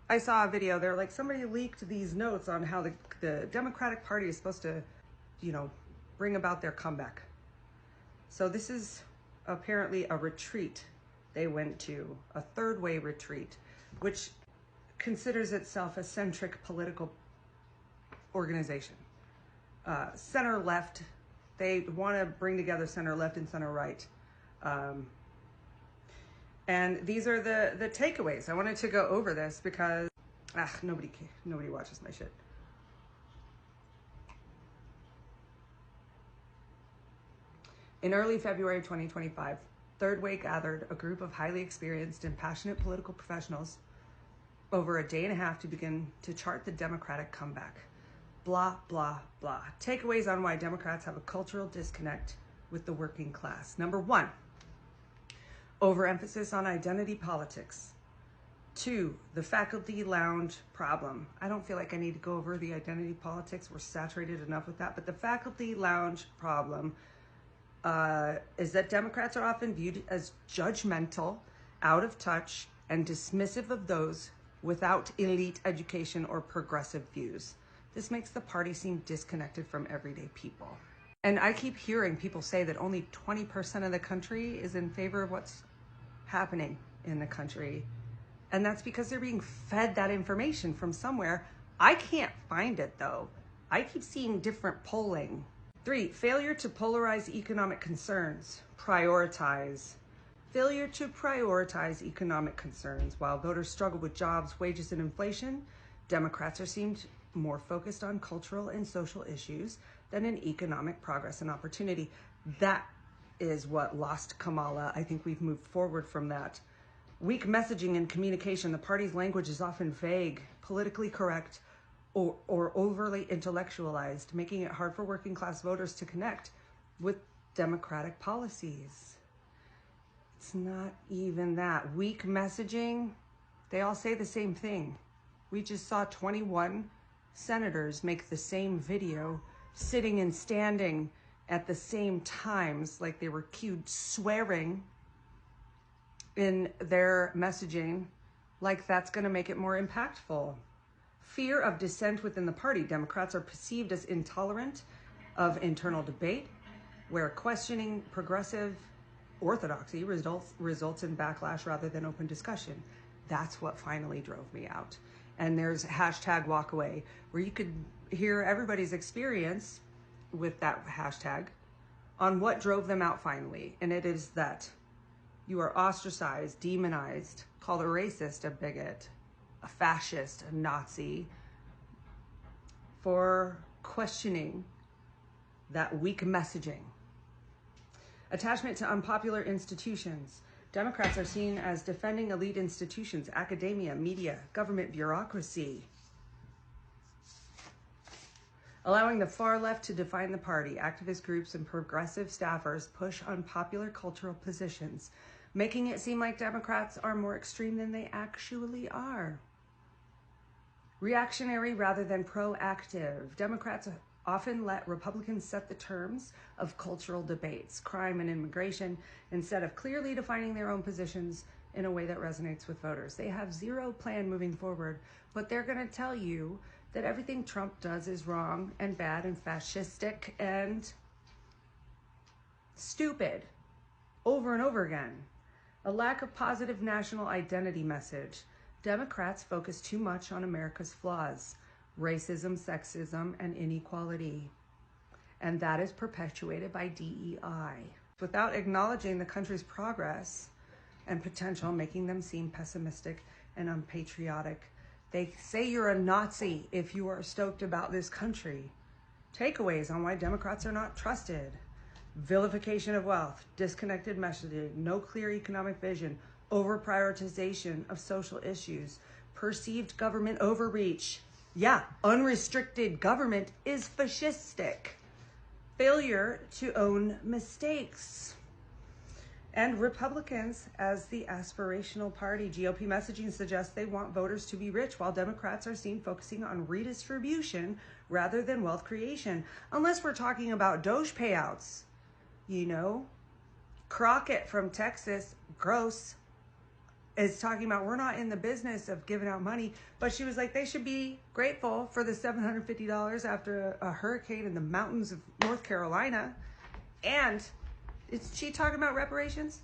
I saw a video, they're like, somebody leaked these notes on how the Democratic Party is supposed to, you know, bring about their comeback. So this is apparently a retreat they went to, a third way retreat, which considers itself a centric political organization. Center left, they want to bring together center left and center right. And these are the takeaways. I wanted to go over this because nobody watches my shit. In early February 2025, Third Way gathered a group of highly experienced and passionate political professionals over a day and a half to begin to chart the Democratic comeback. Blah, blah, blah. Takeaways on why Democrats have a cultural disconnect with the working class. Number 1, overemphasis on identity politics. 2, the faculty lounge problem. I don't feel like I need to go over the identity politics. We're saturated enough with that. But the faculty lounge problem is that Democrats are often viewed as judgmental, out of touch, and dismissive of those without elite education or progressive views. This makes the party seem disconnected from everyday people. And I keep hearing people say that only 20% of the country is in favor of what's happening in the country. And that's because they're being fed that information from somewhere. I can't find it though. I keep seeing different polling. 3, failure to polarize economic concerns. Prioritize. Failure to prioritize economic concerns. While voters struggle with jobs, wages, and inflation, Democrats are seen more focused on cultural and social issues than in economic progress and opportunity. That is what lost Kamala. I think we've moved forward from that. Weak messaging and communication. The party's language is often vague, politically correct, or overly intellectualized, making it hard for working class voters to connect with Democratic policies. It's not even that. Weak messaging, they all say the same thing. We just saw 21 senators make the same video, sitting and standing at the same times, like they were cued swearing in their messaging, like that's going to make it more impactful. Fear of dissent within the party. Democrats are perceived as intolerant of internal debate, where questioning progressive orthodoxy results in backlash rather than open discussion. That's what finally drove me out. And there's #walkaway, where you could hear everybody's experience with that hashtag on what drove them out finally. And it is that you are ostracized, demonized, called a racist, a bigot, a fascist, a Nazi, for questioning that weak messaging. Attachment to unpopular institutions. Democrats are seen as defending elite institutions, academia, media, government bureaucracy. Allowing the far left to define the party, activist groups and progressive staffers push unpopular cultural positions, making it seem like Democrats are more extreme than they actually are. Reactionary rather than proactive. Democrats often let Republicans set the terms of cultural debates, crime and immigration, instead of clearly defining their own positions in a way that resonates with voters. They have zero plan moving forward, but they're going to tell you that everything Trump does is wrong and bad and fascistic and stupid over and over again. A lack of positive national identity message. Democrats focus too much on America's flaws, racism, sexism, and inequality. And that is perpetuated by DEI, without acknowledging the country's progress and potential, making them seem pessimistic and unpatriotic. They say you're a Nazi if you are stoked about this country. Takeaways on why Democrats are not trusted. Vilification of wealth, disconnected messaging, no clear economic vision, over-prioritization of social issues, perceived government overreach. Yeah, unrestricted government is fascistic. Failure to own mistakes. And Republicans as the aspirational party. GOP messaging suggests they want voters to be rich, while Democrats are seen focusing on redistribution rather than wealth creation. Unless we're talking about Doge payouts. You know, Crockett from Texas, gross. is talking about we're not in the business of giving out money, but she was like, they should be grateful for the $750 after a hurricane in the mountains of North Carolina. And is she talking about reparations?